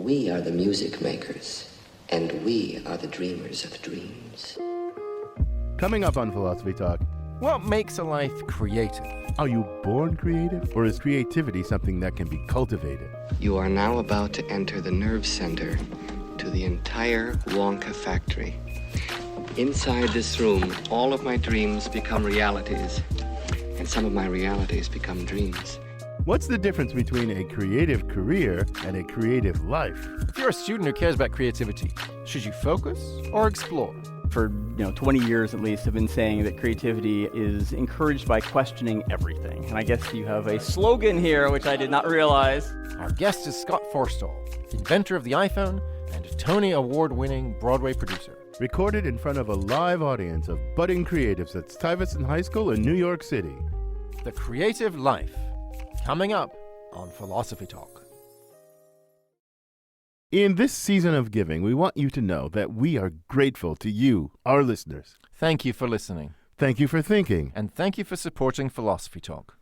We are the music makers, and we are the dreamers of dreams. Coming up on Philosophy Talk, what makes a life creative? are you born creative, or is creativity something that can be cultivated? You are now about to enter the nerve center to the entire Wonka factory. Inside this room, all of my dreams become realities, and some of my realities become dreams. What's the difference between a creative career and a creative life? If you're a student who cares about creativity, should you focus or explore? For 20 years at least, I've been saying that creativity is encouraged by questioning everything. And I guess you have a slogan here, which I did not realize. Our guest is Scott Forstall, inventor of the iPhone and Tony Award-winning Broadway producer. Recorded in front of a live audience of budding creatives at Stuyvesant High School in New York City. The Creative Life, coming up on Philosophy Talk. In this season of giving, we want you to know that we are grateful to you, our listeners. Thank you for listening. Thank you for thinking. And thank you for supporting Philosophy Talk.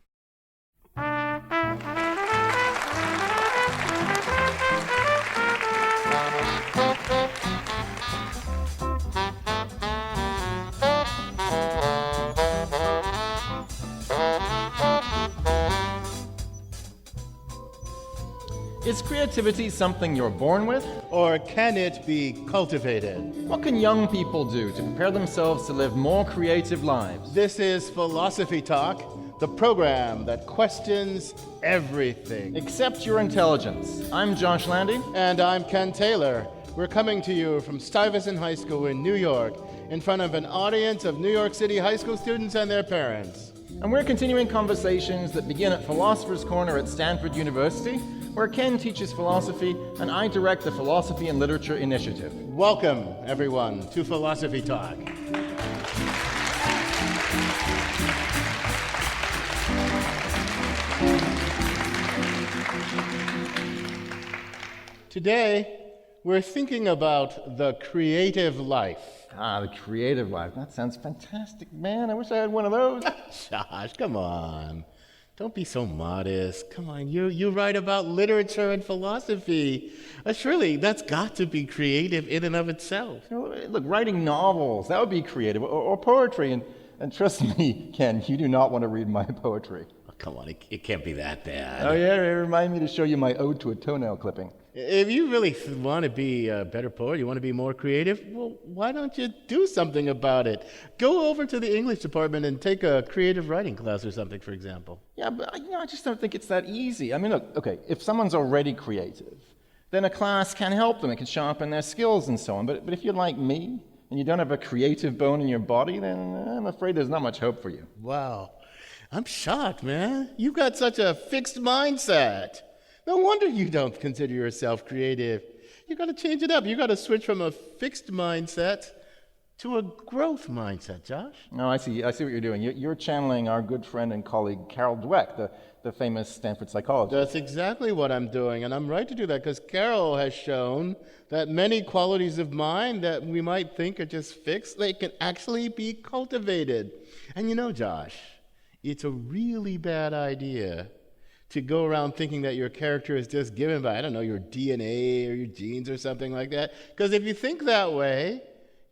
Is creativity something you're born with? Or can it be cultivated? What can young people do to prepare themselves to live more creative lives? This is Philosophy Talk, the program that questions everything. Accept your intelligence. I'm Josh Landy. And I'm Ken Taylor. We're coming to you from Stuyvesant High School in New York, in front of an audience of New York City high school students and their parents. And we're continuing conversations that begin at Philosopher's Corner at Stanford University, where Ken teaches philosophy and I direct the Philosophy and Literature Initiative. Welcome, everyone, to Philosophy Talk. Today, we're thinking about the creative life. The creative life. That sounds fantastic, man. I wish I had one of those. Josh, come on. Don't be so modest. Come on, you write about literature and philosophy. Surely that's got to be creative in and of itself. Look, writing novels, that would be creative, or poetry. And trust me, Ken, you do not want to read my poetry. Oh, come on, it can't be that bad. Oh, yeah, remind me to show you my ode to a toenail clipping. If you really want to be a better poet, you want to be more creative, well, why don't you do something about it? Go over to the English department and take a creative writing class or something, for example. Yeah, but I just don't think it's that easy. I mean, look, okay, if someone's already creative, then a class can help them. It can sharpen their skills and so on. But if you're like me and you don't have a creative bone in your body, then I'm afraid there's not much hope for you. Wow. I'm shocked, man. You've got such a fixed mindset. No wonder you don't consider yourself creative. You got to change it up. You got to switch from a fixed mindset to a growth mindset, Josh. No, I see what you're doing. You're channeling our good friend and colleague Carol Dweck, the famous Stanford psychologist. That's exactly what I'm doing, and I'm right to do that because Carol has shown that many qualities of mind that we might think are just fixed, they can actually be cultivated. And Josh, it's a really bad idea to go around thinking that your character is just given by, your DNA or your genes or something like that. Because if you think that way,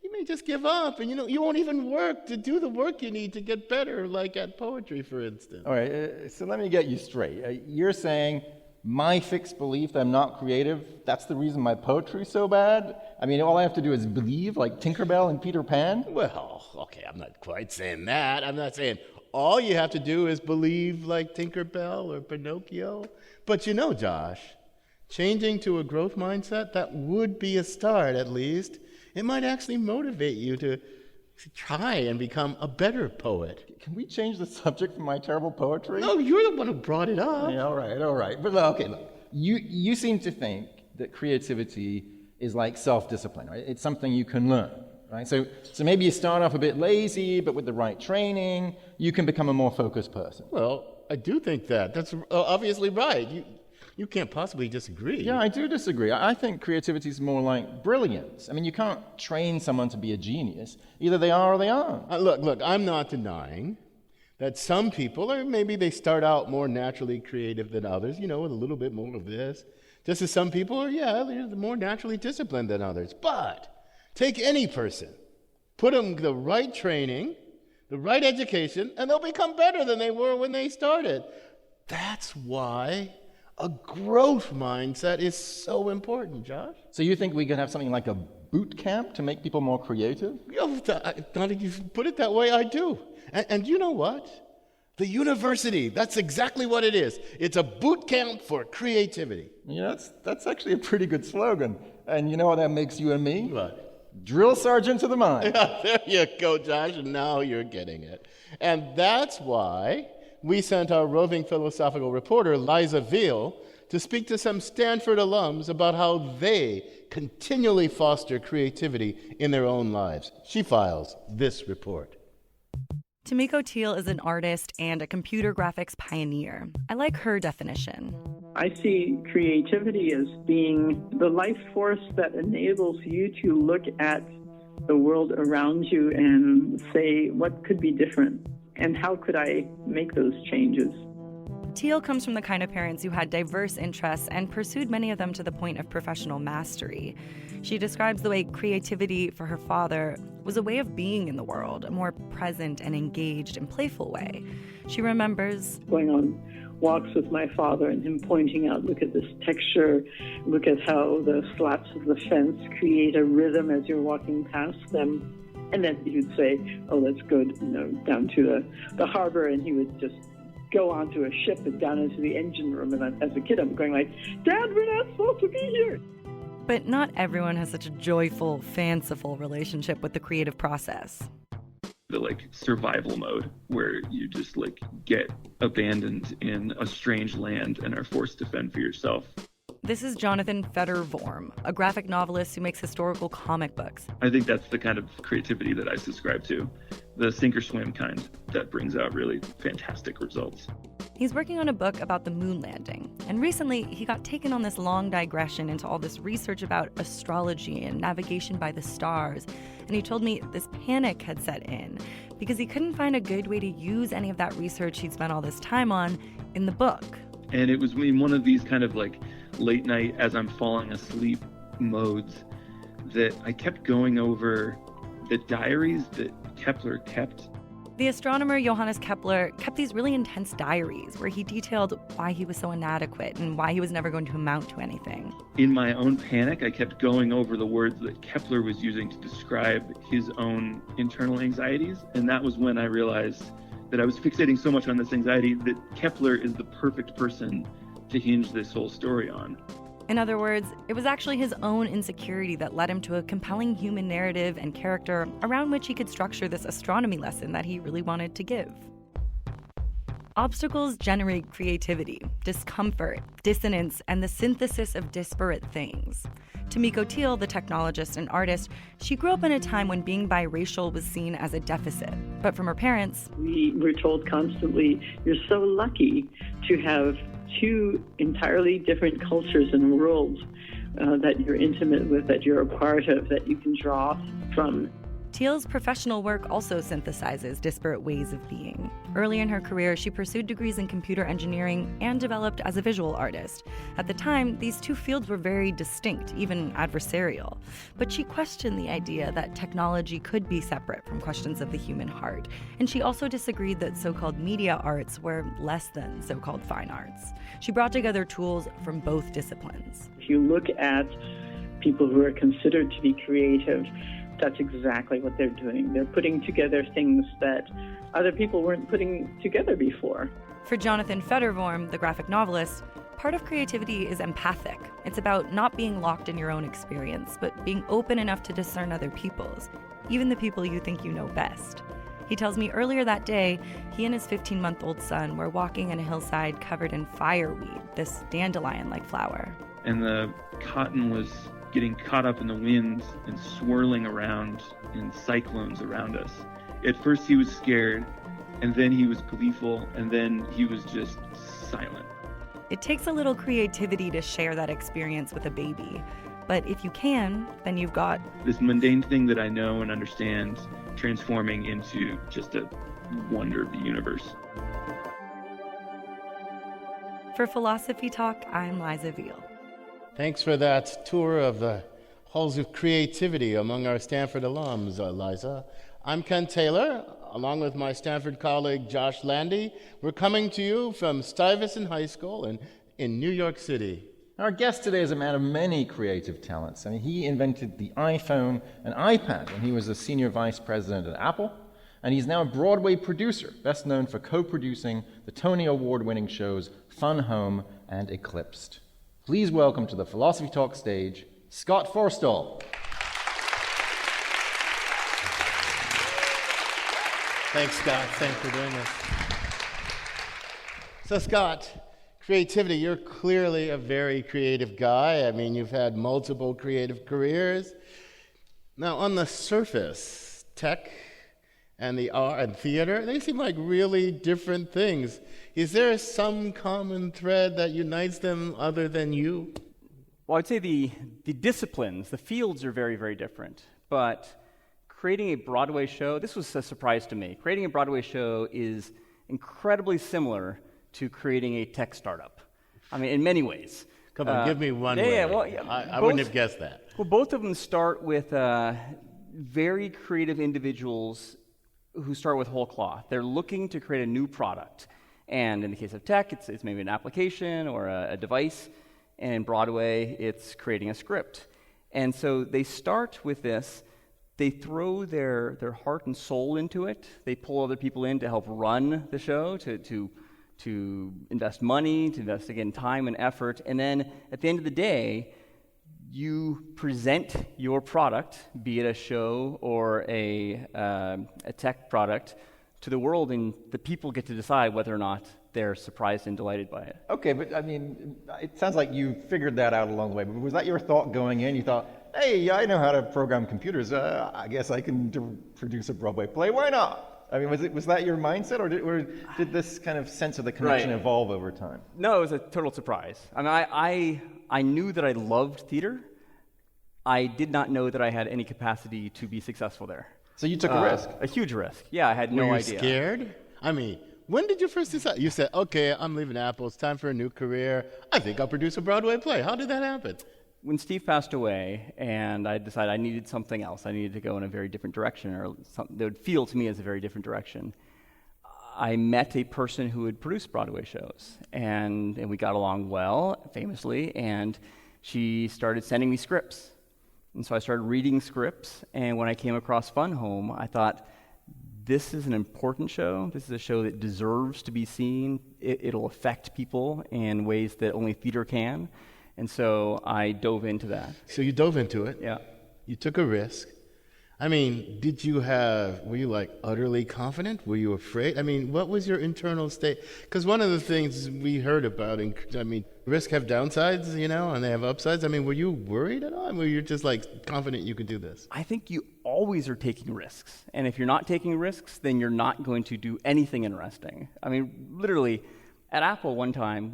you may just give up and you won't even work to do the work you need to get better, like at poetry, for instance. All right, so let me get you straight. You're saying my fixed belief that I'm not creative, that's the reason my poetry's so bad? I mean, all I have to do is believe, like Tinkerbell and Peter Pan? Well, okay, I'm not quite saying that. I'm not saying all you have to do is believe like Tinkerbell or Pinocchio. But Josh, changing to a growth mindset, that would be a start at least. It might actually motivate you to try and become a better poet. Can we change the subject from my terrible poetry? No, you're the one who brought it up. Yeah, all right. But okay, look, you seem to think that creativity is like self-discipline, right? It's something you can learn. Right? So maybe you start off a bit lazy, but with the right training, you can become a more focused person. Well, I do think that. That's obviously right. You can't possibly disagree. Yeah, I do disagree. I think creativity is more like brilliance. I mean, you can't train someone to be a genius. Either they are or they aren't. Look, I'm not denying that some people, or maybe they start out more naturally creative than others, with a little bit more of this, Just as some people are, they're more naturally disciplined than others. But take any person, put them the right training, the right education, and they'll become better than they were when they started. That's why a growth mindset is so important, Josh. So you think we can have something like a boot camp to make people more creative? Now that you put it that way, I do. And you know what? The university, that's exactly what it is. It's a boot camp for creativity. Yeah, that's actually a pretty good slogan. And you know what that makes you and me? What? Drill sergeant to the mind. There you go, Josh. Now you're getting it. And that's why we sent our roving philosophical reporter, Liza Veal, to speak to some Stanford alums about how they continually foster creativity in their own lives. She files this report. Tamiko Teal is an artist and a computer graphics pioneer. I like her definition. I see creativity as being the life force that enables you to look at the world around you and say, what could be different? And how could I make those changes? Teal comes from the kind of parents who had diverse interests and pursued many of them to the point of professional mastery. She describes the way creativity for her father was a way of being in the world, a more present and engaged and playful way. She remembers going on walks with my father and him pointing out, look at this texture, look at how the slats of the fence create a rhythm as you're walking past them. And then he would say, oh, that's good, down to the harbor, and he would just go onto a ship and down into the engine room. And as a kid, I'm going like, Dad, we're not supposed to be here. But not everyone has such a joyful, fanciful relationship with the creative process. The survival mode where you just get abandoned in a strange land and are forced to fend for yourself. This is Jonathan Feder-Vorm, a graphic novelist who makes historical comic books. I think that's the kind of creativity that I subscribe to, the sink or swim kind that brings out really fantastic results. He's working on a book about the moon landing, and recently he got taken on this long digression into all this research about astrology and navigation by the stars, and he told me this panic had set in because he couldn't find a good way to use any of that research he'd spent all this time on in the book. And it was in one of these kind of late night as I'm falling asleep modes that I kept going over the diaries that Kepler kept. The astronomer Johannes Kepler kept these really intense diaries where he detailed why he was so inadequate and why he was never going to amount to anything. In my own panic, I kept going over the words that Kepler was using to describe his own internal anxieties, and that was when I realized that I was fixating so much on this anxiety that Kepler is the perfect person to hinge this whole story on. In other words, it was actually his own insecurity that led him to a compelling human narrative and character around which he could structure this astronomy lesson that he really wanted to give. Obstacles generate creativity, discomfort, dissonance, and the synthesis of disparate things. Tamiko Teal, the technologist and artist, she grew up in a time when being biracial was seen as a deficit. But from her parents, we were told constantly, you're so lucky to have two entirely different cultures and worlds that you're intimate with, that you're a part of, that you can draw from. Teal's professional work also synthesizes disparate ways of being. Early in her career, she pursued degrees in computer engineering and developed as a visual artist. At the time, these two fields were very distinct, even adversarial. But she questioned the idea that technology could be separate from questions of the human heart. And she also disagreed that so-called media arts were less than so-called fine arts. She brought together tools from both disciplines. If you look at people who are considered to be creative, that's exactly what they're doing. They're putting together things that other people weren't putting together before. For Jonathan Feder-Vorm, the graphic novelist, part of creativity is empathic. It's about not being locked in your own experience, but being open enough to discern other people's, even the people you think you know best. He tells me earlier that day, he and his 15-month-old son were walking in a hillside covered in fireweed, this dandelion-like flower. And the cotton was getting caught up in the winds and swirling around in cyclones around us. At first he was scared, and then he was gleeful, and then he was just silent. It takes a little creativity to share that experience with a baby. But if you can, then you've got this mundane thing that I know and understand transforming into just a wonder of the universe. For Philosophy Talk, I'm Liza Veal. Thanks for that tour of the halls of creativity among our Stanford alums, Liza. I'm Ken Taylor, along with my Stanford colleague Josh Landy. We're coming to you from Stuyvesant High School in New York City. Our guest today is a man of many creative talents. I mean, he invented the iPhone and iPad when he was a senior vice president at Apple, and he's now a Broadway producer, best known for co-producing the Tony Award-winning shows Fun Home and Eclipsed. Please welcome to the Philosophy Talk stage, Scott Forstall. Thanks, Scott. Thanks for doing this. So, Scott, creativity, you're clearly a very creative guy. I mean, you've had multiple creative careers. Now, on the surface, tech and the art and theater, they seem like really different things. Is there some common thread that unites them other than you? Well, I'd say the disciplines, the fields are very, very different. But creating a Broadway show, this was a surprise to me. Creating a Broadway show is incredibly similar to creating a tech startup. I mean, in many ways. Come on, give me one way. I wouldn't have guessed that. Well, both of them start with very creative individuals who start with whole cloth. They're looking to create a new product. And in the case of tech, it's maybe an application or a device. And in Broadway, it's creating a script. And so they start with this. They throw their heart and soul into it. They pull other people in to help run the show, to invest money, to invest, again, time and effort. And then at the end of the day, you present your product, be it a show or a tech product, to the world, and the people get to decide whether or not they're surprised and delighted by it. Okay, but I mean, it sounds like you figured that out along the way. But was that your thought going in? You thought, hey, I know how to program computers. I guess I can produce a Broadway play. Why not? I mean, was that your mindset, or did this kind of sense of the connection evolve over time? No, it was a total surprise. I mean, I knew that I loved theater. I did not know that I had any capacity to be successful there. So you took a risk? A huge risk. Yeah, I had no idea. Were you scared? I mean, when did you first decide? You said, okay, I'm leaving Apple. It's time for a new career. I think I'll produce a Broadway play. How did that happen? When Steve passed away, and I decided I needed something else, I needed to go in a very different direction, or something that would feel to me as a very different direction, I met a person who had produced Broadway shows, and we got along well, famously, and she started sending me scripts. And so I started reading scripts, and when I came across Fun Home, I thought, this is an important show. This is a show that deserves to be seen. It'll affect people in ways that only theater can. And so I dove into that. So you dove into it. Yeah. You took a risk. I mean, were you like utterly confident? Were you afraid? I mean, what was your internal state? Because one of the things we heard about, risk have downsides, and they have upsides. I mean, were you worried at all? Were you just like confident you could do this? I think you always are taking risks. And if you're not taking risks, then you're not going to do anything interesting. I mean, literally, at Apple one time,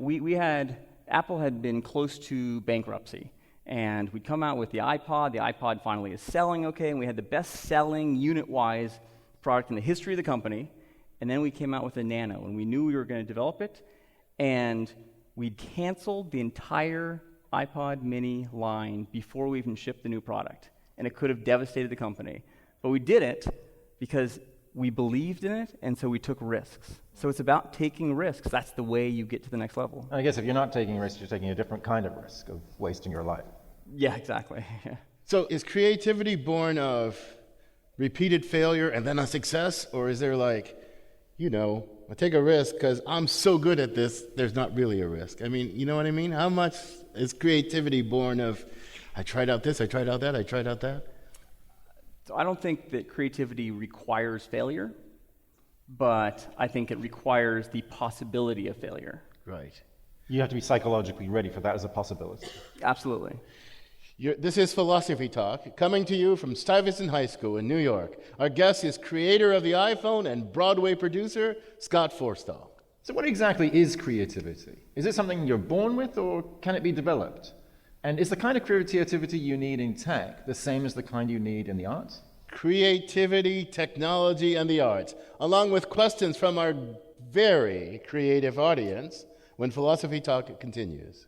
Apple had been close to bankruptcy. And we'd come out with the iPod. The iPod finally is selling okay, and we had the best-selling, unit-wise product in the history of the company. And then we came out with the Nano, and we knew we were going to develop it. And we'd canceled the entire iPod mini line before we even shipped the new product. And it could have devastated the company. But we did it because we believed in it, and so we took risks. So it's about taking risks. That's the way you get to the next level. I guess if you're not taking risks, you're taking a different kind of risk of wasting your life. Yeah, exactly. So is creativity born of repeated failure and then a success? Or is there I take a risk because I'm so good at this, there's not really a risk? I mean, you know what I mean? How much is creativity born of, I tried out this, I tried out that, I tried out that? So I don't think that creativity requires failure, but I think it requires the possibility of failure. Right. You have to be psychologically ready for that as a possibility. Absolutely. This is Philosophy Talk, coming to you from Stuyvesant High School in New York. Our guest is creator of the iPhone and Broadway producer, Scott Forstall. So what exactly is creativity? Is it something you're born with, or can it be developed? And is the kind of creativity you need in tech the same as the kind you need in the arts? Creativity, technology, and the arts, along with questions from our very creative audience, when Philosophy Talk continues.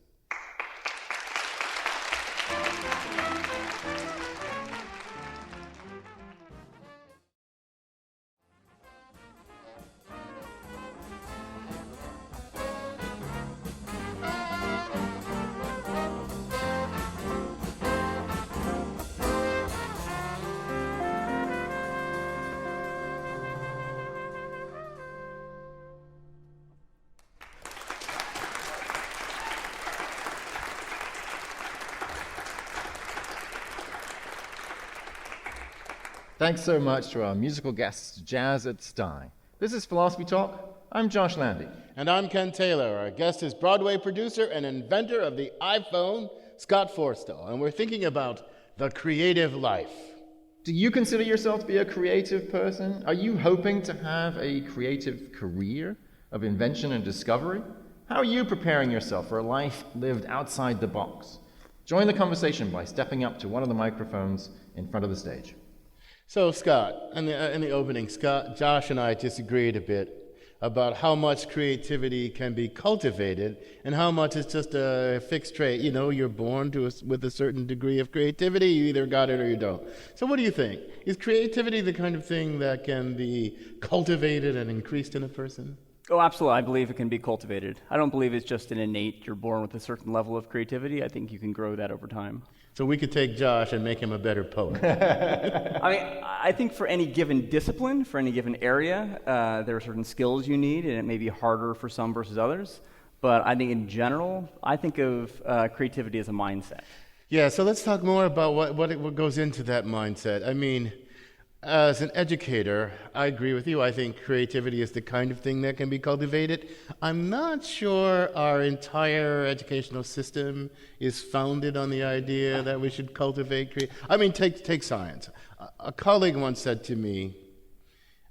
Thanks so much to our musical guests, Jazz at Stye. This is Philosophy Talk. I'm Josh Landy. And I'm Ken Taylor. Our guest is Broadway producer and inventor of the iPhone, Scott Forstall. And we're thinking about the creative life. Do you consider yourself to be a creative person? Are you hoping to have a creative career of invention and discovery? How are you preparing yourself for a life lived outside the box? Join the conversation by stepping up to one of the microphones in front of the stage. So, Scott, in the opening, Josh and I disagreed a bit about how much creativity can be cultivated and how much is just a fixed trait. You know, you're born with a certain degree of creativity. You either got it or you don't. So what do you think? Is creativity the kind of thing that can be cultivated and increased in a person? Oh, absolutely. I believe it can be cultivated. I don't believe it's just an innate, you're born with a certain level of creativity. I think you can grow that over time. So we could take Josh and make him a better poet. I mean, I think for any given discipline, for any given area, there are certain skills you need, and it may be harder for some versus others. But I think in general, I think of creativity as a mindset. Yeah, so let's talk more about what goes into that mindset. I mean, as an educator, I agree with you. I think creativity is the kind of thing that can be cultivated. I'm not sure our entire educational system is founded on the idea that we should cultivate creativity. I mean, take science. A colleague once said to me,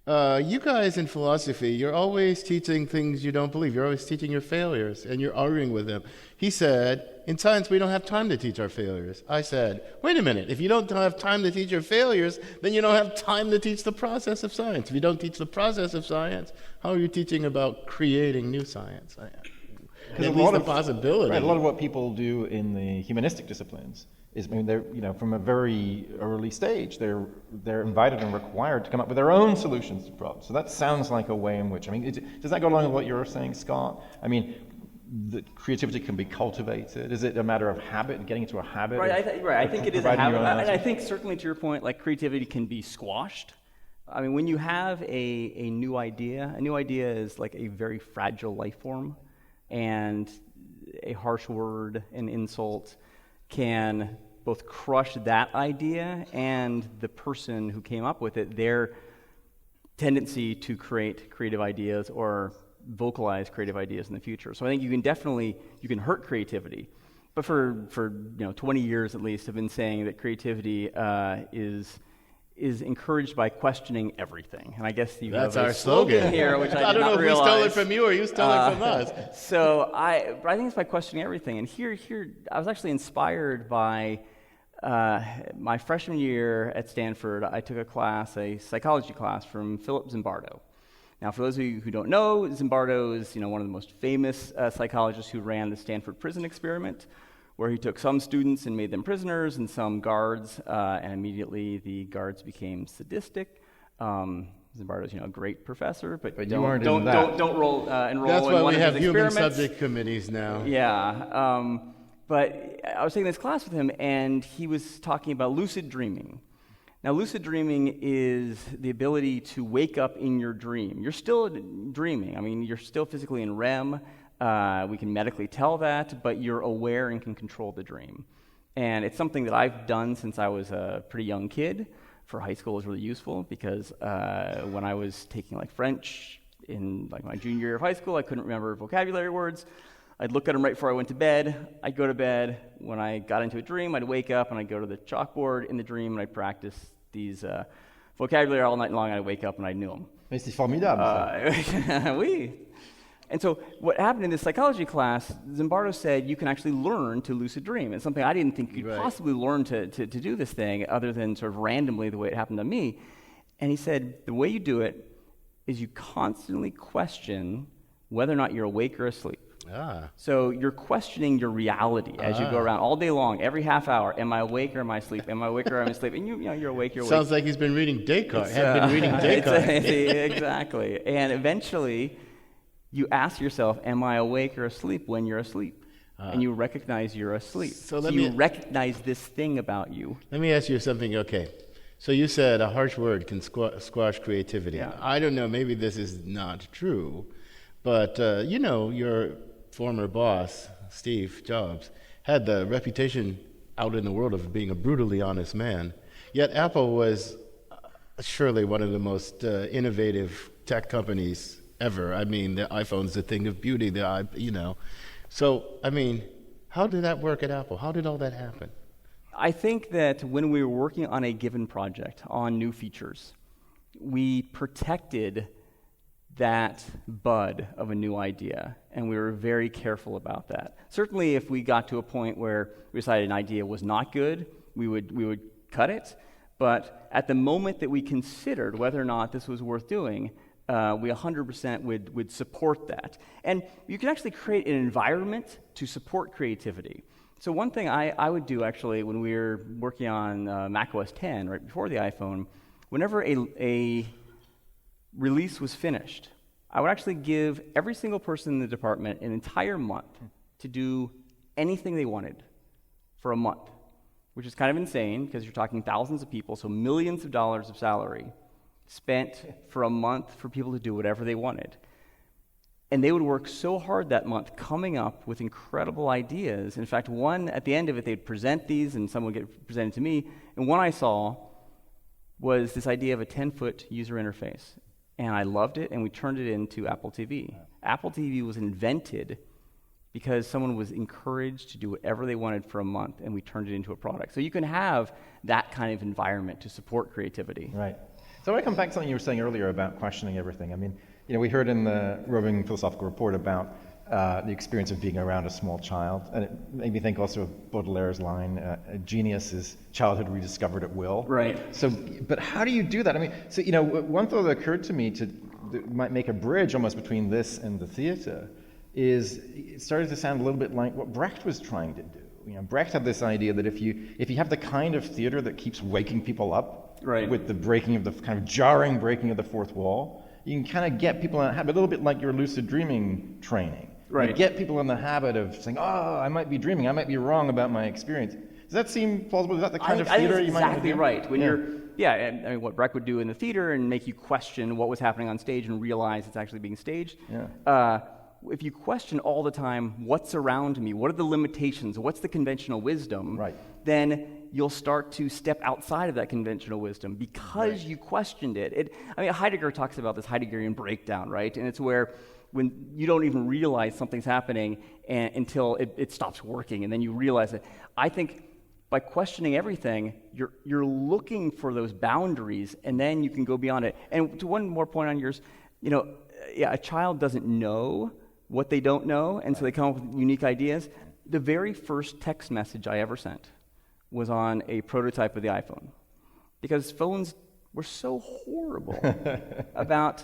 you guys in philosophy, you're always teaching things you don't believe. You're always teaching your failures, and you're arguing with them. He said, in science, we don't have time to teach our failures. I said, wait a minute. If you don't have time to teach your failures, then you don't have time to teach the process of science. If you don't teach the process of science, how are you teaching about creating new science? At least the possibility. Right, a lot of what people do in the humanistic disciplines is, I mean, they're, from a very early stage, they're invited and required to come up with their own solutions to problems. So that sounds like a way in which, does that go along with what you're saying, Scott? I mean, the creativity can be cultivated. Is it a matter of habit, getting into a habit? Right, I think it is a habit. And I think certainly to your point, like creativity can be squashed. I mean, when you have a new idea is like a very fragile life form, and a harsh word, an insult, can both crush that idea and the person who came up with it, their tendency to create creative ideas or vocalize creative ideas in the future. So I think you can hurt creativity. But for 20 years at least, I've been saying that creativity is encouraged by questioning everything. And I guess that's have our slogan here, which I don't know if realize. we stole it from you or you stole it from us. So I think it's by questioning everything. And here, I was actually inspired by my freshman year at Stanford. I took a psychology class from Philip Zimbardo. Now, for those of you who don't know, Zimbardo is one of the most famous psychologists who ran the Stanford prison experiment, where he took some students and made them prisoners and some guards, and immediately the guards became sadistic. Zimbardo's a great professor, but don't enroll That's in why one we of have his human experiments. subject committees now. Yeah, but I was taking this class with him, and he was talking about lucid dreaming. Now, lucid dreaming is the ability to wake up in your dream. You're still dreaming. I mean, you're still physically in REM. We can medically tell that, but you're aware and can control the dream. And it's something that I've done since I was a pretty young kid. For high school, it was really useful because when I was taking French in my junior year of high school, I couldn't remember vocabulary words. I'd look at them right before I went to bed. I'd go to bed. When I got into a dream, I'd wake up and I'd go to the chalkboard in the dream and I'd practice these vocabulary all night long. I'd wake up and I knew them. Mais c'est formidable. Oui. And so what happened in this psychology class, Zimbardo said you can actually learn to lucid dream. It's something I didn't think you could possibly learn to do this thing other than sort of randomly the way it happened to me. And he said the way you do it is you constantly question whether or not you're awake or asleep. So you're questioning your reality as you go around all day long, every half hour. Am I awake or am I asleep? Am I awake or am I asleep? And you're awake, you're awake. Sounds like he's been reading Descartes. Been reading Descartes. Exactly. And eventually, you ask yourself, am I awake or asleep when you're asleep? And you recognize you're asleep. So you recognize this thing about you. Let me ask you something, okay. So you said a harsh word can squash creativity. Yeah. I don't know, maybe this is not true, but your former boss, Steve Jobs, had the reputation out in the world of being a brutally honest man. Yet Apple was surely one of the most innovative tech companies ever. I mean, the iPhone's a thing of beauty. So I mean, how did that work at Apple? How did all that happen? I think that when we were working on a given project, on new features, we protected that bud of a new idea, and we were very careful about that. Certainly, if we got to a point where we decided an idea was not good, we would cut it. But at the moment that we considered whether or not this was worth doing, we 100% would support that. And you can actually create an environment to support creativity. So one thing I would do actually when we were working on Mac OS X, right before the iPhone, whenever a release was finished, I would actually give every single person in the department an entire month to do anything they wanted for a month, which is kind of insane because you're talking thousands of people, so millions of dollars of salary spent for a month for people to do whatever they wanted. And they would work so hard that month coming up with incredible ideas. In fact, one, at the end of it, they'd present these and some would get presented to me. And one I saw was this idea of a 10-foot user interface. And I loved it, and we turned it into Apple TV. Apple TV was invented because someone was encouraged to do whatever they wanted for a month, and we turned it into a product. So you can have that kind of environment to support creativity. Right. So I want to come back to something you were saying earlier about questioning everything. I mean, we heard in the Roving Philosophical Report about the experience of being around a small child, and it made me think also of Baudelaire's line, "A genius is childhood rediscovered at will." Right. So, but how do you do that? I mean, so one thought that occurred to me that might make a bridge almost between this and the theater is it started to sound a little bit like what Brecht was trying to do. Brecht had this idea that if you have the kind of theater that keeps waking people up, right, with the breaking of the kind of jarring breaking of the fourth wall, you can kind of get people in a habit, a little bit like your lucid dreaming training. Right. You get people in the habit of saying, "Oh, I might be dreaming. I might be wrong about my experience." Does that seem plausible? Is that the kind of theater you might want to do? Exactly right. When I mean, what Brecht would do in the theater and make you question what was happening on stage and realize it's actually being staged. Yeah. If you question all the time, what's around me, what are the limitations, what's the conventional wisdom, right, then you'll start to step outside of that conventional wisdom because you questioned it. I mean, Heidegger talks about this Heideggerian breakdown, right? And it's where when you don't even realize something's happening until it stops working, and then you realize it. I think by questioning everything, you're looking for those boundaries, and then you can go beyond it. And to one more point on yours, a child doesn't know what they don't know, and so they come up with unique ideas. The very first text message I ever sent was on a prototype of the iPhone, because phones were so horrible about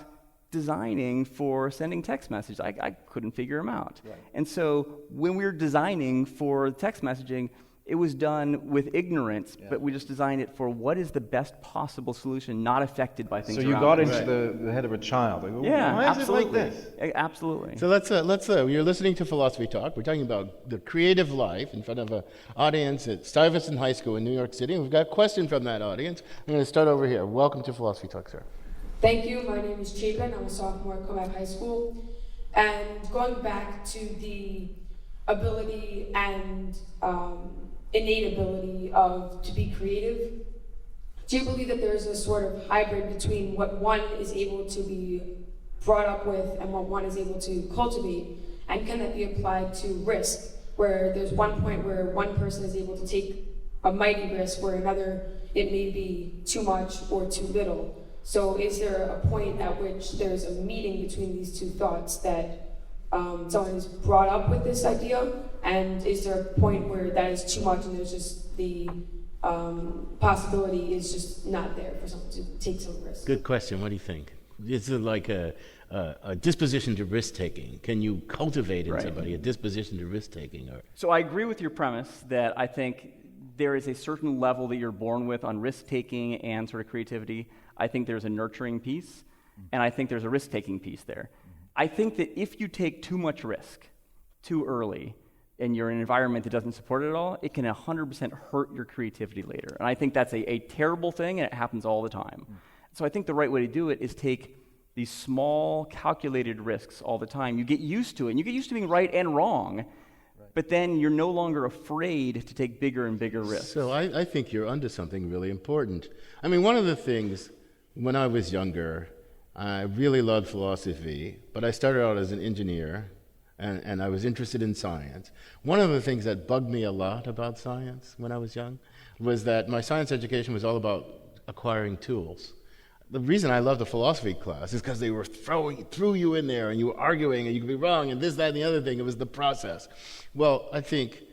designing for sending text messages. I couldn't figure them out. Right. And so when we were designing for text messaging, it was done with ignorance, but we just designed it for what is the best possible solution, not affected by things around. So you got into the head of a child. Like, why absolutely. Is it like this? Absolutely. So let's you're listening to Philosophy Talk. We're talking about the creative life in front of an audience at Stuyvesant High School in New York City. And we've got a question from that audience. I'm going to start over here. Welcome to Philosophy Talk, sir. Thank you. My name is Chapin. I'm a sophomore at Comac High School. And going back to the ability and innate ability to be creative, do you believe that there's a sort of hybrid between what one is able to be brought up with and what one is able to cultivate? And can that be applied to risk, where there's one point where one person is able to take a mighty risk, where another, it may be too much or too little? So is there a point at which there's a meeting between these two thoughts, that someone is brought up with this idea, and is there a point where that is too much and there's just the possibility is just not there for someone to take some risk? Good question. What do you think? Is it like a disposition to risk-taking? Can you cultivate in somebody a disposition to risk-taking? So I agree with your premise that I think there is a certain level that you're born with on risk-taking and sort of creativity. I think there's a nurturing piece, and I think there's a risk-taking piece there. I think that if you take too much risk too early and you're in an environment that doesn't support it at all, it can 100% hurt your creativity later. And I think that's a terrible thing, and it happens all the time. So I think the right way to do it is take these small, calculated risks all the time. You get used to it, and you get used to being right and wrong, but then you're no longer afraid to take bigger and bigger risks. So I think you're onto something really important. I mean, one of the things when I was younger, I really loved philosophy, but I started out as an engineer, and I was interested in science. One of the things that bugged me a lot about science when I was young was that my science education was all about acquiring tools. The reason I loved the philosophy class is because they were threw you in there, and you were arguing, and you could be wrong, and this, that, and the other thing. It was the process. Well, I think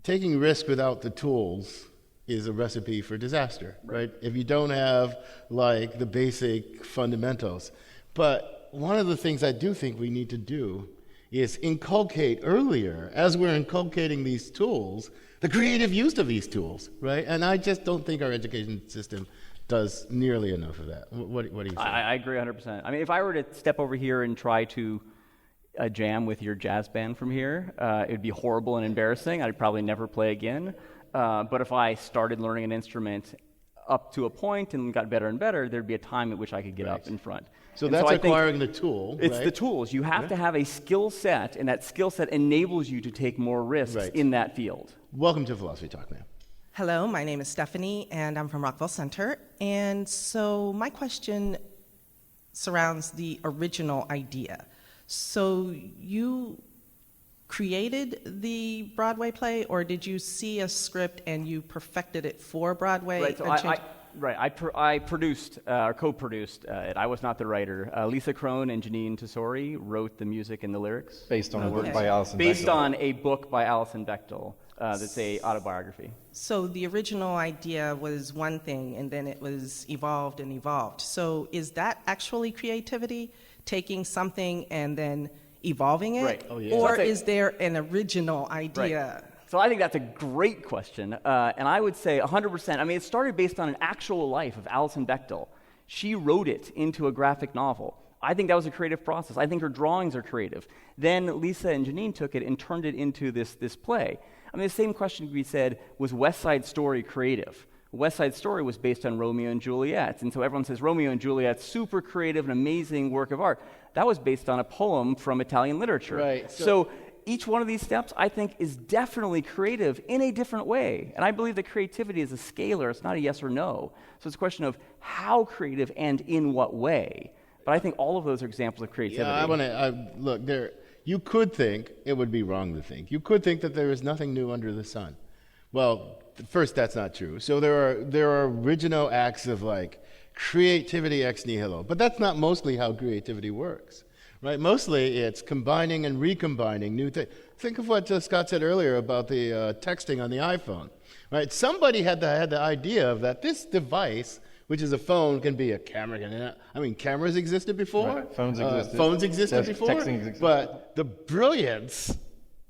taking risk without the tools is a recipe for disaster, right? If you don't have, like, the basic fundamentals. But one of the things I do think we need to do is inculcate earlier, as we're inculcating these tools, the creative use of these tools, right? And I just don't think our education system does nearly enough of that. What do you think? I agree 100%. I mean, if I were to step over here and try to jam with your jazz band from here, it would be horrible and embarrassing. I'd probably never play again. But if I started learning an instrument up to a point and got better and better, there'd be a time at which I could get up in front. So that's acquiring the tool, It's right? the tools. You have to have a skill set, and that skill set enables you to take more risks in that field. Welcome to Philosophy Talk, ma'am. Hello, my name is Stephanie, and I'm from Rockville Center. And so my question surrounds the original idea. So you created the Broadway play, or did you see a script and you perfected it for Broadway? Right, so I produced, or co-produced it. I was not the writer. Lisa Crone and Janine Tesori wrote the music and the lyrics. Based on a work by Alison Bechtel. Based on a book by Alison Bechtel that's a autobiography. So the original idea was one thing, and then it was evolved and evolved. So is that actually creativity, taking something and then evolving it? Right. Oh, yeah. Or is there an original idea? Right. So I think that's a great question, and I would say 100%. I mean, it started based on an actual life of Alison Bechtel. She wrote it into a graphic novel. I think that was a creative process. I think her drawings are creative. Then Lisa and Janine took it and turned it into this play. I mean, the same question could be said, was West Side Story creative? West Side Story was based on Romeo and Juliet, and so everyone says Romeo and Juliet, super creative, an amazing work of art. That was based on a poem from Italian literature. Right. So each one of these steps, I think, is definitely creative in a different way. And I believe that creativity is a scalar. It's not a yes or no. So it's a question of how creative and in what way. But I think all of those are examples of creativity. Yeah, look, you could think, it would be wrong to think, you could think that there is nothing new under the sun. Well, first, that's not true. So there are original acts of, like, creativity ex nihilo, but that's not mostly how creativity works, right? Mostly it's combining and recombining new things. Think of what Scott said earlier about the texting on the iPhone, right? Somebody had the idea of that this device, which is a phone, can be a camera. I mean, cameras existed before. Right. Phones existed. Phones existed before. Texting existed. But the brilliance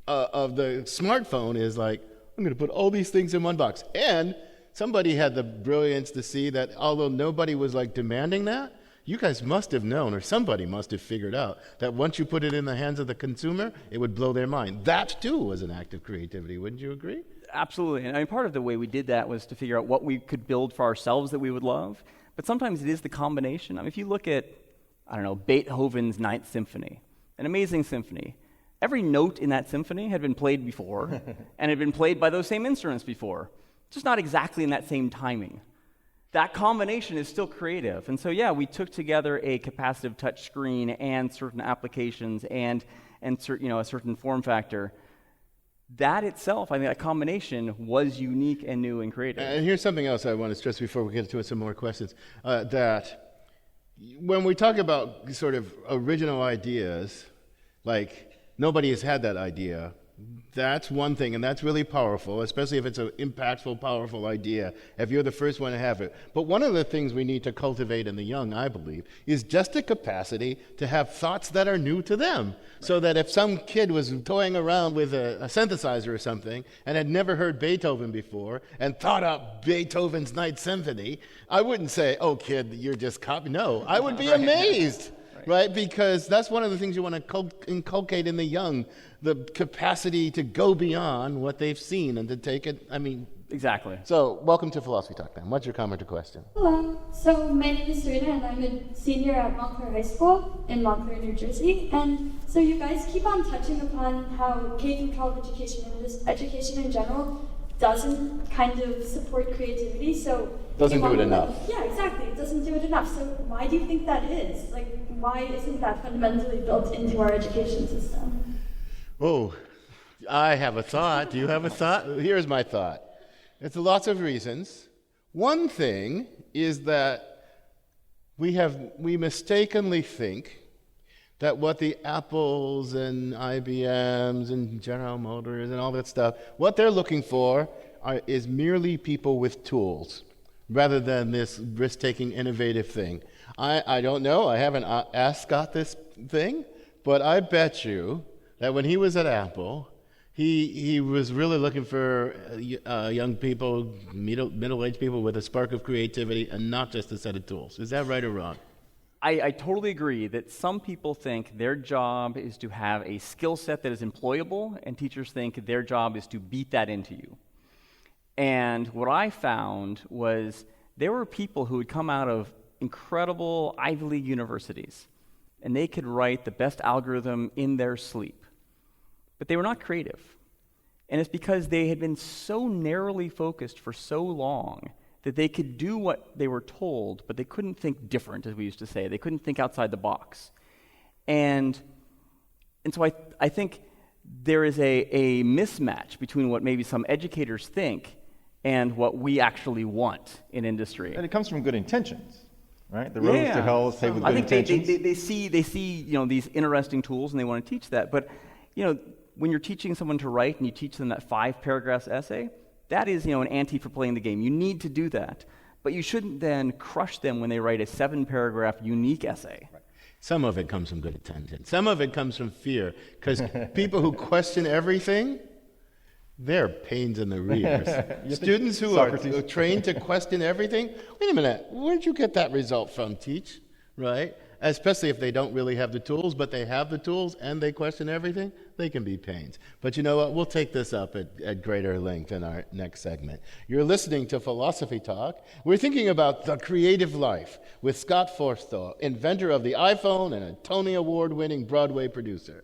of the smartphone is like, I'm going to put all these things in one box. And somebody had the brilliance to see that although nobody was, like, demanding that, you guys must have known, or somebody must have figured out, that once you put it in the hands of the consumer, it would blow their mind. That, too, was an act of creativity. Wouldn't you agree? Absolutely. And I mean, part of the way we did that was to figure out what we could build for ourselves that we would love. But sometimes it is the combination. I mean, if you look at, Beethoven's Ninth Symphony, an amazing symphony. Every note in that symphony had been played before and had been played by those same instruments before, just not exactly in that same timing. That combination is still creative. And so, yeah, we took together a capacitive touch screen and certain applications and a certain form factor. That itself, I think that combination was unique and new and creative. And here's something else I want to stress before we get to some more questions, that when we talk about sort of original ideas, like nobody has had that idea, that's one thing, and that's really powerful, especially if it's an impactful, powerful idea, if you're the first one to have it. But one of the things we need to cultivate in the young, I believe, is just a capacity to have thoughts that are new to them. Right. So that if some kid was toying around with a synthesizer or something and had never heard Beethoven before and thought up Beethoven's Ninth Symphony, I wouldn't say, oh, kid, you're just copying. No, I would be amazed. Right, because that's one of the things you want to inculcate in the young, the capacity to go beyond what they've seen and to take it, Exactly. So, welcome to Philosophy Talk, then. What's your comment or question? Hello. So, my name is Serena, and I'm a senior at Montclair High School in Montclair, New Jersey. And so you guys keep on touching upon how K-12 education and just education in general doesn't kind of support creativity. So Doesn't do it enough. Yeah, exactly. It doesn't do it enough. So why do you think that is? Like, why isn't that fundamentally built into our education system? Oh, I have a thought. Do you have a thought? Here's my thought. It's lots of reasons. One thing is that we mistakenly think that what the Apples and IBMs and General Motors and all that stuff, what they're looking for is merely people with tools, rather than this risk-taking, innovative thing. I don't know. I haven't asked Scott this thing, but I bet you that when he was at Apple, he was really looking for young people, middle-aged people with a spark of creativity and not just a set of tools. Is that right or wrong? I totally agree that some people think their job is to have a skill set that is employable, and teachers think their job is to beat that into you. And what I found was there were people who would come out of incredible Ivy League universities, and they could write the best algorithm in their sleep. But they were not creative. And it's because they had been so narrowly focused for so long that they could do what they were told, but they couldn't think different, as we used to say. They couldn't think outside the box. And so I think there is a mismatch between what maybe some educators think and what we actually want in industry. And it comes from good intentions, right? The road to hell is paved with good intentions. I think they see these interesting tools and they want to teach that. But when you're teaching someone to write and you teach them that 5 paragraphs essay, that is, an ante for playing the game. You need to do that. But you shouldn't then crush them when they write a 7-paragraph unique essay. Right. Some of it comes from good intention. Some of it comes from fear. Because people who question everything, they're pains in the rear. Students who are trained to question everything, wait a minute, where'd you get that result from, teach? Right? Especially if they don't really have the tools, but they have the tools and they question everything, they can be pains. But you know what? We'll take this up at greater length in our next segment. You're listening to Philosophy Talk. We're thinking about the creative life with Scott Forstall, inventor of the iPhone and a Tony Award-winning Broadway producer.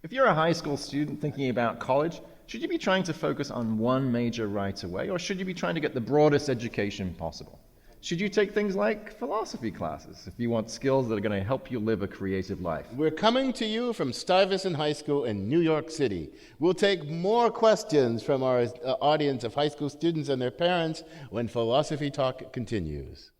If you're a high school student thinking about college, should you be trying to focus on one major right away, or should you be trying to get the broadest education possible? Should you take things like philosophy classes if you want skills that are going to help you live a creative life? We're coming to you from Stuyvesant High School in New York City. We'll take more questions from our audience of high school students and their parents when Philosophy Talk continues.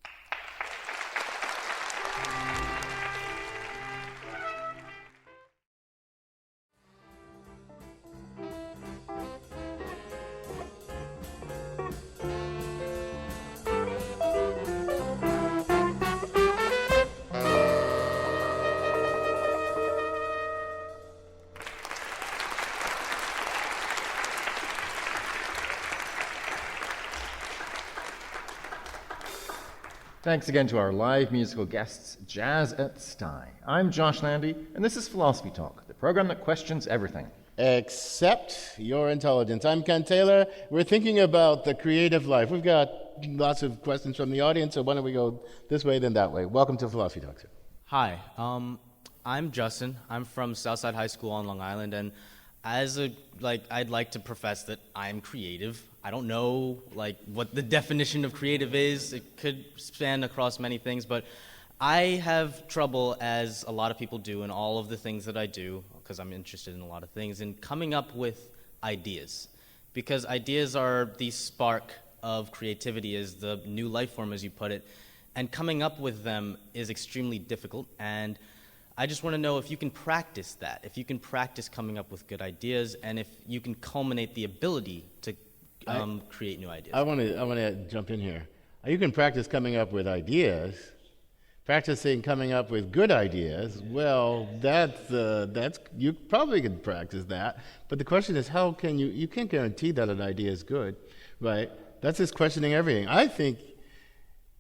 Thanks again to our live musical guests, Jazz at Stye. I'm Josh Landy, and this is Philosophy Talk, the program that questions everything. Except your intelligence. I'm Ken Taylor. We're thinking about the creative life. We've got lots of questions from the audience, so why don't we go this way, then that way. Welcome to Philosophy Talk, sir. Hi, I'm Justin. I'm from Southside High School on Long Island, and I'd like to profess that I'm creative. I don't know what the definition of creative is. It could span across many things, but I have trouble, as a lot of people do in all of the things that I do, because I'm interested in a lot of things, in coming up with ideas. Because ideas are the spark of creativity, is the new life form, as you put it, and coming up with them is extremely difficult, and I just want to know if you can practice that, if you can practice coming up with good ideas, and if you can culminate the ability to create new ideas. I want to jump in here. You can practice coming up with ideas. Practicing coming up with good ideas, well, that's you probably can practice that. But the question is, how can you can't guarantee that an idea is good, right? That's just questioning everything. I think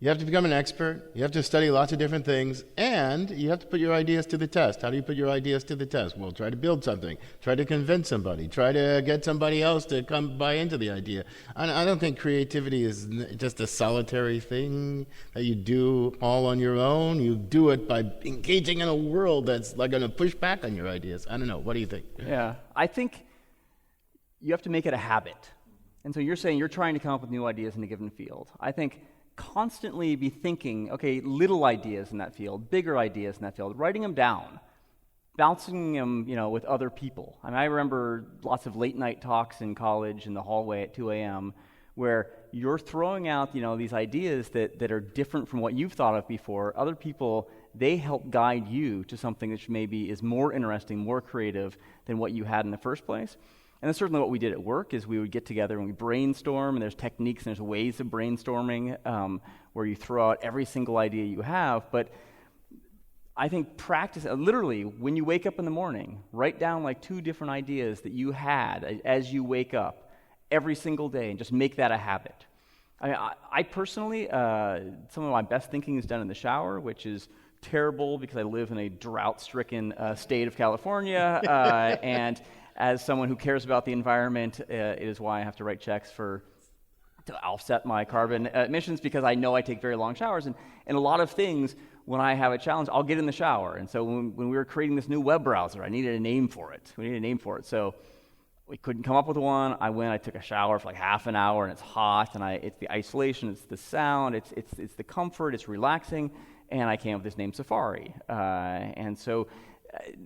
you have to become an expert, you have to study lots of different things, and you have to put your ideas to the test. How do you put your ideas to the test? Well, try to build something, try to convince somebody, try to get somebody else to come buy into the idea. I don't think creativity is just a solitary thing that you do all on your own. You do it by engaging in a world that's going to push back on your ideas. I don't know. What do you think? Yeah, I think you have to make it a habit. And so you're saying you're trying to come up with new ideas in a given field. I think constantly be thinking, okay, little ideas in that field, bigger ideas in that field, writing them down, bouncing them, with other people. I mean, I remember lots of late night talks in college in the hallway at 2 a.m. where you're throwing out, these ideas that are different from what you've thought of before. Other people, they help guide you to something that maybe is more interesting, more creative than what you had in the first place. And that's certainly what we did at work, is we would get together and we brainstorm, and there's techniques and there's ways of brainstorming where you throw out every single idea you have. But I think practice, literally, when you wake up in the morning, write down like 2 different ideas that you had as you wake up every single day, and just make that a habit. I personally, some of my best thinking is done in the shower, which is terrible because I live in a drought-stricken state of California, and as someone who cares about the environment, it is why I have to write checks to offset my carbon emissions, because I know I take very long showers, and a lot of things, when I have a challenge, I'll get in the shower. And so when we were creating this new web browser, I needed a name for it. So we couldn't come up with one. I took a shower for like half an hour, and it's hot, and it's the isolation, it's the sound, it's the comfort, it's relaxing, and I came up with this name, Safari. And so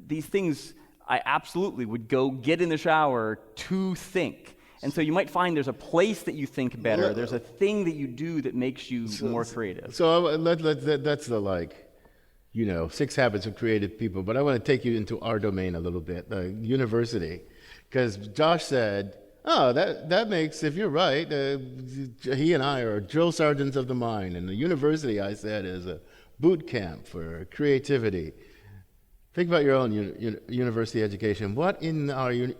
these things, I absolutely would go get in the shower to think. And so you might find there's a place that you think better. There's a thing that you do that makes you more creative. So that's the 6 habits of creative people. But I want to take you into our domain a little bit, the university. Because Josh said, that makes, if you're right, he and I are drill sergeants of the mind. And the university, I said, is a boot camp for creativity. Think about your own university education. What in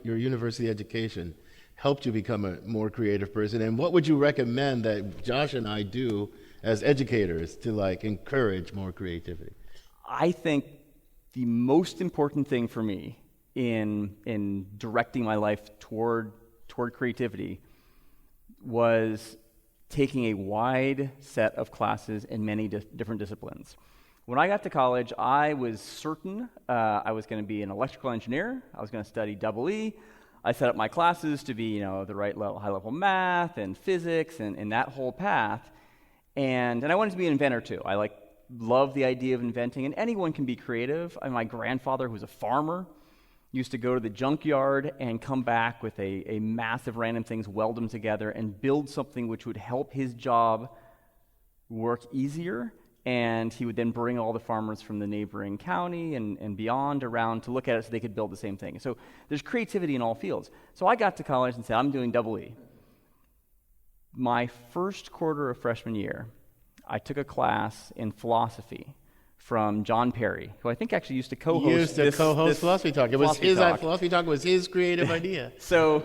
your university education helped you become a more creative person? And what would you recommend that Josh and I do as educators to encourage more creativity? I think the most important thing for me in directing my life toward creativity was taking a wide set of classes in many different disciplines. When I got to college, I was certain I was going to be an electrical engineer. I was going to study EE. I set up my classes to be, the right level, high-level math and physics and that whole path. And I wanted to be an inventor too. I love the idea of inventing, and anyone can be creative. My grandfather, who was a farmer, used to go to the junkyard and come back with a massive random things, weld them together, and build something which would help his job work easier. And he would then bring all the farmers from the neighboring county and beyond around to look at it so they could build the same thing. So there's creativity in all fields. So I got to college and said, I'm doing EE. My first quarter of freshman year, I took a class in philosophy from John Perry, who I think actually used to co-host this Philosophy Talk. It was Philosophy Talk was his creative idea. So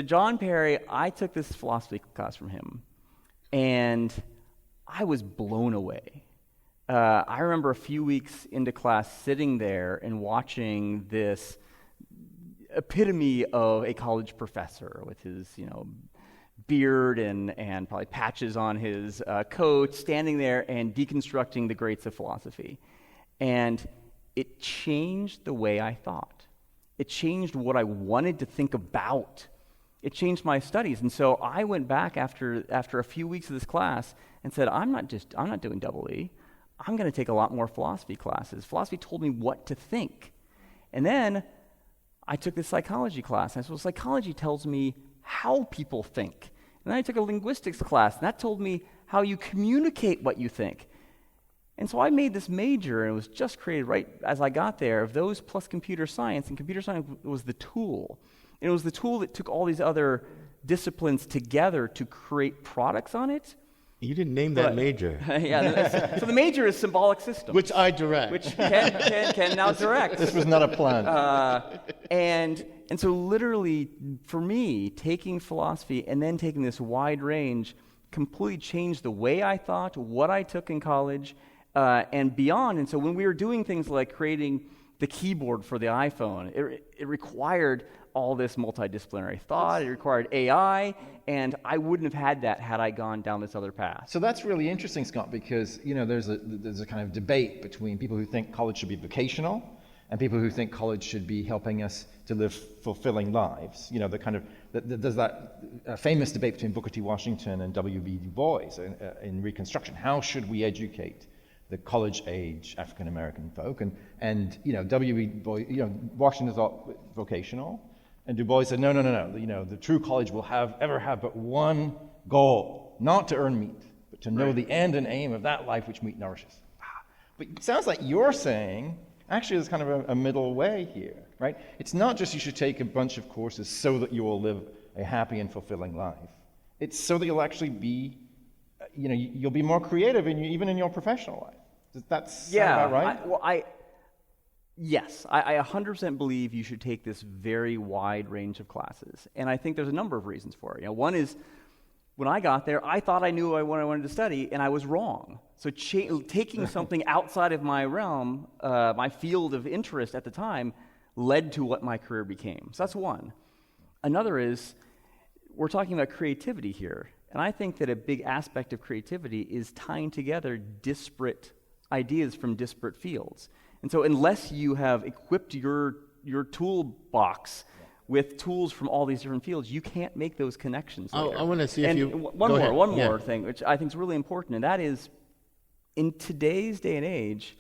John Perry, I took this philosophy class from him, and I was blown away. I remember a few weeks into class sitting there and watching this epitome of a college professor with his, beard and probably patches on his coat, standing there and deconstructing the greats of philosophy. And it changed the way I thought. It changed what I wanted to think about. It changed my studies. And so I went back after a few weeks of this class and said, I'm not doing EE. I'm going to take a lot more philosophy classes. Philosophy told me what to think. And then I took this psychology class. And I said, well, psychology tells me how people think. And then I took a linguistics class, and that told me how you communicate what you think. And so I made this major, and it was just created right as I got there, of those plus computer science. And computer science was the tool. And it was the tool that took all these other disciplines together to create products on it. You didn't name that major. Yeah. So the major is symbolic systems, which I direct. Which Ken now direct. This was not a plan. And so literally, for me, taking philosophy and then taking this wide range completely changed the way I thought, what I took in college, and beyond. And so when we were doing things like creating the keyboard for the iPhone, it required all this multidisciplinary thought. It required AI, and I wouldn't have had that had I gone down this other path. So that's really interesting, Scott, because there's a kind of debate between people who think college should be vocational and people who think college should be helping us to live fulfilling lives. The kind of there's that famous debate between Booker T. Washington and W.B. Du Bois in Reconstruction. How should we educate the college-age African-American folk? And W.B. Du Bois, Washington thought vocational, and Du Bois said, no. The true college will ever have but one goal, not to earn meat, but to know the end and aim of that life which meat nourishes. But it sounds like you're saying, actually, there's kind of a middle way here, right? It's not just you should take a bunch of courses so that you will live a happy and fulfilling life. It's so that you'll actually be, you'll be more creative even in your professional life. Does that sound about right? Yes, I 100% believe you should take this very wide range of classes. And I think there's a number of reasons for it. One is, when I got there, I thought I knew what I wanted to study, and I was wrong. So taking something outside of my realm, my field of interest at the time, led to what my career became. So that's one. Another is, we're talking about creativity here. And I think that a big aspect of creativity is tying together disparate ideas from disparate fields. And so unless you have equipped your toolbox with tools from all these different fields, you can't make those connections later. I want to see if you... One more thing, which I think is really important, and that is, in today's day and age,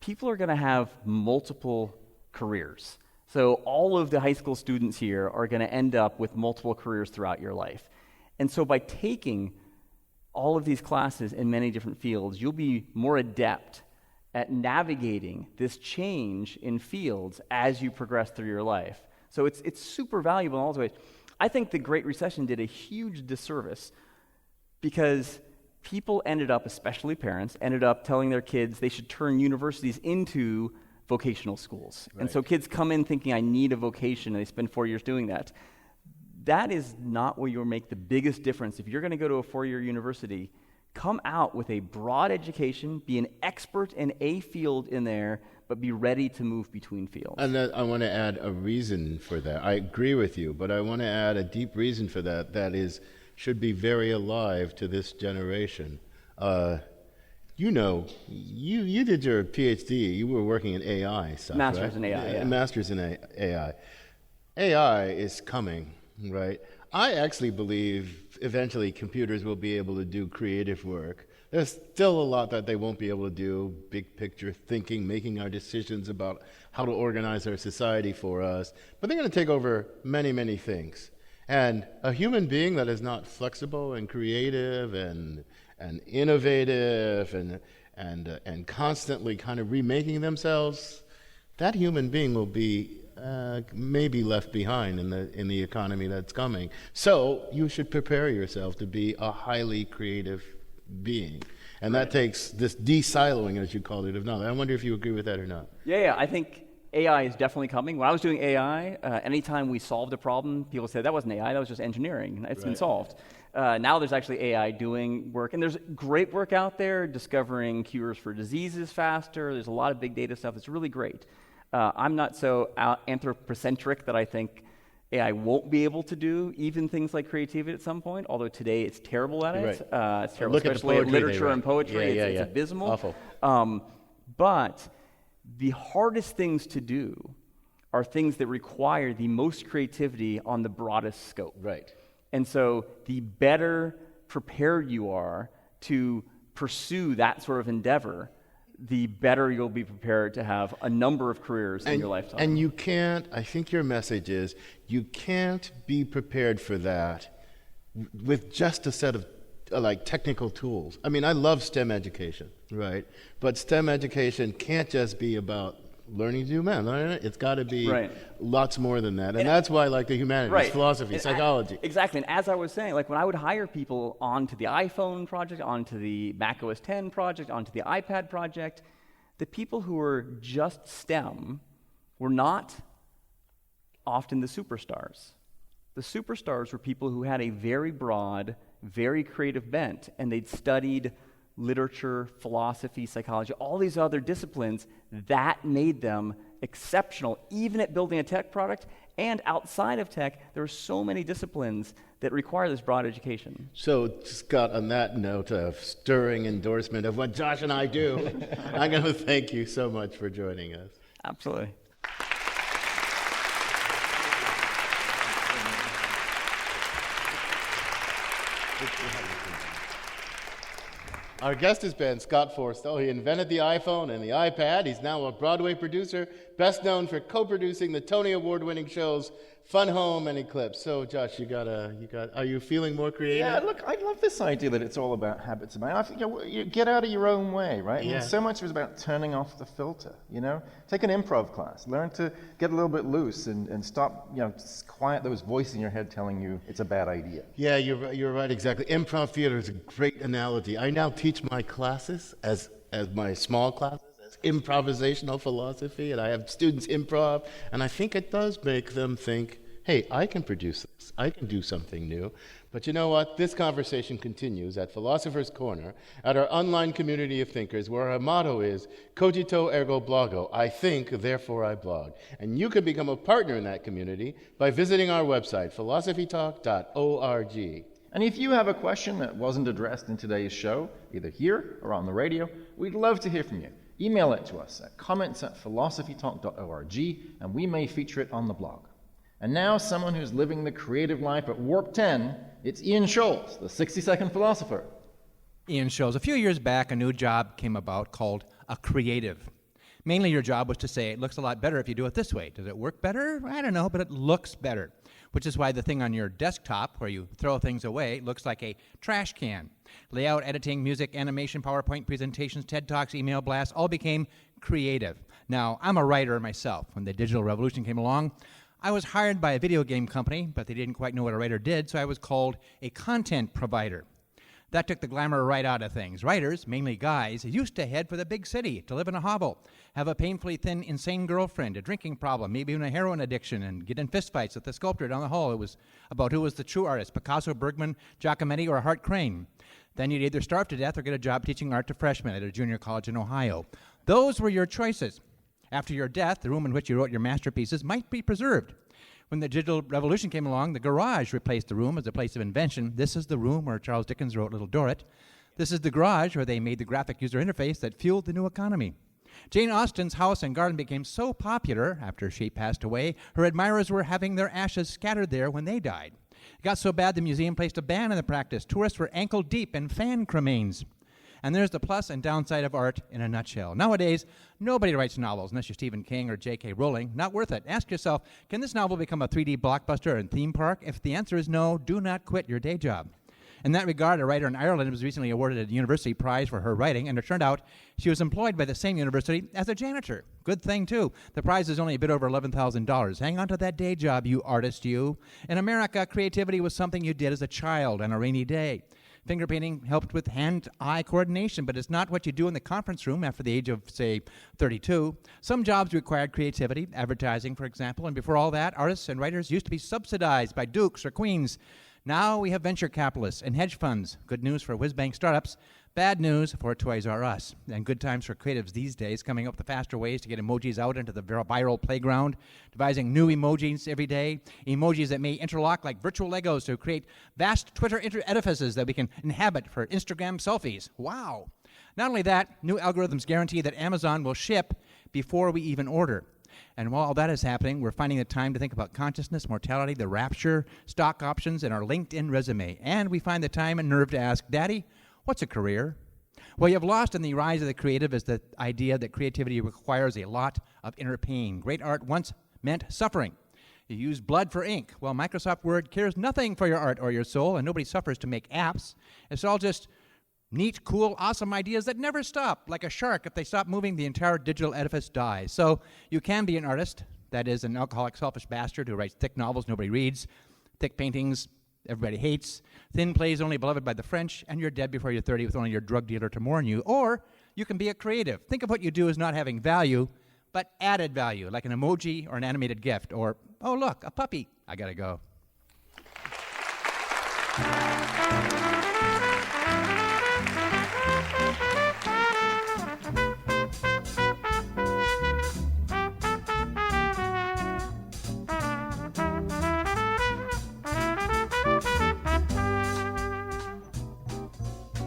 people are going to have multiple careers. So all of the high school students here are going to end up with multiple careers throughout your life. And so by taking all of these classes in many different fields, you'll be more adept at navigating this change in fields as you progress through your life. So it's super valuable in all those ways. I think the Great Recession did a huge disservice because people ended up, especially parents, ended up telling their kids they should turn universities into vocational schools. Right. And so kids come in thinking, I need a vocation, and they spend 4 years doing that. That is not where you'll make the biggest difference. If you're going to go to a 4-year university, come out with a broad education, be an expert in a field in there, but be ready to move between fields. And I want to add a reason for that. I agree with you, but I want to add a deep reason for that. That is, should be very alive to this generation. You did your PhD. You were working in AI stuff, Masters right? in AI, yeah. Masters in AI. AI is coming, right? I actually believe eventually computers will be able to do creative work. There's still a lot that they won't be able to do, big picture thinking, making our decisions about how to organize our society for us. But they're going to take over many, many things. And a human being that is not flexible and creative and innovative and constantly kind of remaking themselves, that human being will be maybe left behind in the economy that's coming. So you should prepare yourself to be a highly creative being. And that takes this de-siloing, as you called it, of knowledge. I wonder if you agree with that or not. Yeah, I think AI is definitely coming. When I was doing AI, anytime we solved a problem, people said, that wasn't AI, that was just engineering. It's been solved. Now there's actually AI doing work, and there's great work out there discovering cures for diseases faster. There's a lot of big data stuff that's really great. I'm not so anthropocentric that I think AI won't be able to do even things like creativity at some point, although today it's terrible at it. Right. It's terrible, especially at literature and poetry. It's abysmal. Awful. But the hardest things to do are things that require the most creativity on the broadest scope. Right. And so the better prepared you are to pursue that sort of endeavor, the better you'll be prepared to have a number of careers in your lifetime. And you can't, I think your message is, you can't be prepared for that with just a set of technical tools. I mean, I love STEM education, right? But STEM education can't just be about learning to do math. It's got to be lots more than that. And that's why I like the humanities, philosophy, psychology. Exactly. And as I was saying, when I would hire people onto the iPhone project, onto the Mac OS X project, onto the iPad project, the people who were just STEM were not often the superstars. The superstars were people who had a very broad, very creative bent, and they'd studied literature, philosophy, psychology, all these other disciplines. That made them exceptional, even at building a tech product. And outside of tech, there are so many disciplines that require this broad education. So, Scott, on that note of stirring endorsement of what Josh and I do, I'm going to thank you so much for joining us. Absolutely. Our guest has been Scott Forstall. He invented the iPhone and the iPad. He's now a Broadway producer, best known for co-producing the Tony Award-winning shows Fun Home and Eclipse. So, Josh, are you feeling more creative? Yeah, look, I love this idea that it's all about habits. I think you get out of your own way, right? Yeah. And so much is about turning off the filter, Take an improv class. Learn to get a little bit loose and stop, quiet those voices in your head telling you it's a bad idea. Yeah, you're right, exactly. Improv theater is a great analogy. I now teach my classes as my small classes as improvisational philosophy, and I have students improv, and I think it does make them think, hey, I can produce this. I can do something new. But you know what? This conversation continues at Philosopher's Corner, at our online community of thinkers, where our motto is cogito ergo blogo. I think, therefore I blog. And you can become a partner in that community by visiting our website, philosophytalk.org. And if you have a question that wasn't addressed in today's show, either here or on the radio, we'd love to hear from you. Email it to us at comments@philosophytalk.org, and we may feature it on the blog. And now, someone who's living the creative life at Warp 10, it's Ian Scholes, the 60-second philosopher. Ian Scholes. A few years back, a new job came about called a creative. Mainly your job was to say, it looks a lot better if you do it this way. Does it work better? I don't know, but it looks better. Which is why the thing on your desktop, where you throw things away, looks like a trash can. Layout, editing, music, animation, PowerPoint presentations, TED Talks, email blasts, all became creative. Now, I'm a writer myself. When the digital revolution came along, I was hired by a video game company, but they didn't quite know what a writer did, so I was called a content provider. That took the glamour right out of things. Writers, mainly guys, used to head for the big city to live in a hovel, have a painfully thin, insane girlfriend, a drinking problem, maybe even a heroin addiction, and get in fistfights with the sculptor down the hall. It was about who was the true artist, Picasso, Bergman, Giacometti, or Hart Crane. Then you'd either starve to death or get a job teaching art to freshmen at a junior college in Ohio. Those were your choices. After your death, the room in which you wrote your masterpieces might be preserved. When the digital revolution came along, the garage replaced the room as a place of invention. This is the room where Charles Dickens wrote Little Dorrit. This is the garage where they made the graphic user interface that fueled the new economy. Jane Austen's house and garden became so popular after she passed away, her admirers were having their ashes scattered there when they died. It got so bad the museum placed a ban on the practice. Tourists were ankle deep in fan cremains. And there's the plus and downside of art in a nutshell. Nowadays, nobody writes novels unless you're Stephen King or J.K. Rowling. Not worth it. Ask yourself, can this novel become a 3D blockbuster and theme park? If the answer is no, do not quit your day job. In that regard, a writer in Ireland was recently awarded a university prize for her writing, and it turned out she was employed by the same university as a janitor. Good thing, too. The prize is only a bit over $11,000. Hang on to that day job, you artist, you. In America, creativity was something you did as a child on a rainy day. Finger painting helped with hand-eye coordination, but it's not what you do in the conference room after the age of, say, 32. Some jobs required creativity, advertising, for example, and before all that, artists and writers used to be subsidized by dukes or queens. Now we have venture capitalists and hedge funds. Good news for whiz-bang startups, bad news for Toys R Us. And good times for creatives these days, coming up with faster ways to get emojis out into the viral playground, devising new emojis every day, emojis that may interlock like virtual Legos to create vast Twitter edifices that we can inhabit for Instagram selfies. Wow. Not only that, new algorithms guarantee that Amazon will ship before we even order. And while all that is happening, we're finding the time to think about consciousness, mortality, the rapture, stock options, and our LinkedIn resume. And we find the time and nerve to ask, Daddy, what's a career? Well, you have lost in the rise of the creative is the idea that creativity requires a lot of inner pain. Great art once meant suffering. You use blood for ink. Well, Microsoft Word cares nothing for your art or your soul, and nobody suffers to make apps. It's all just neat, cool, awesome ideas that never stop. Like a shark, if they stop moving, the entire digital edifice dies. So you can be an artist, that is, an alcoholic, selfish bastard who writes thick novels nobody reads, thick paintings everybody hates, thin plays only beloved by the French, and you're dead before you're 30 with only your drug dealer to mourn you. Or you can be a creative. Think of what you do as not having value, but added value, like an emoji or an animated gift, or, oh, look, a puppy. I gotta go.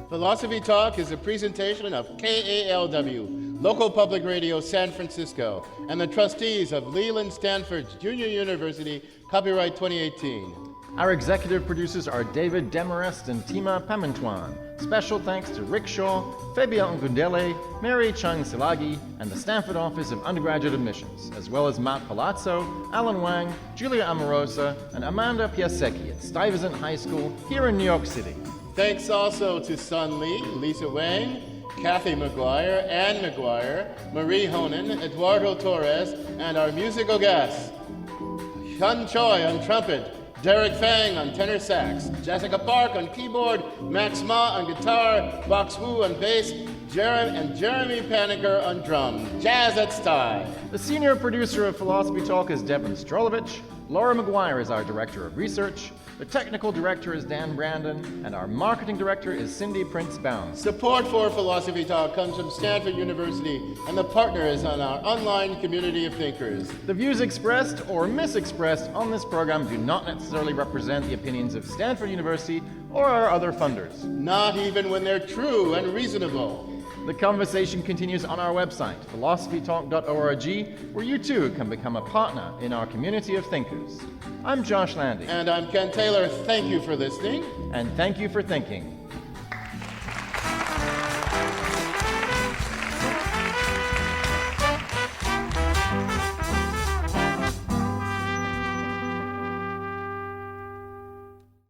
Philosophy Talk is a presentation of KALW, local public radio San Francisco, and the trustees of Leland Stanford Junior University, copyright 2018. Our executive producers are David Demarest and Tima Pamantuan. Special thanks to Rick Shaw, Fabian Gundele, Mary Chung Silagi, and the Stanford Office of Undergraduate Admissions, as well as Matt Palazzo, Alan Wang, Julia Amorosa, and Amanda Piasecki at Stuyvesant High School here in New York City. Thanks also to Sun Lee, Lisa Wang, Kathy McGuire, Ann McGuire, Marie Honan, Eduardo Torres, and our musical guests, Hyun Choi on trumpet, Derek Fang on tenor sax, Jessica Park on keyboard, Max Ma on guitar, Box Wu on bass, Jeremy Paniker on drums. Jazz at Stye. The senior producer of Philosophy Talk is Devin Strolovich. Laura McGuire is our director of research. The technical director is Dan Brandon, and our marketing director is Cindy Prince-Bound. Support for Philosophy Talk comes from Stanford University, and the partner is on our online community of thinkers. The views expressed or misexpressed on this program do not necessarily represent the opinions of Stanford University or our other funders. Not even when they're true and reasonable. The conversation continues on our website, philosophytalk.org, where you too can become a partner in our community of thinkers. I'm Josh Landy. And I'm Ken Taylor. Thank you for listening. And thank you for thinking.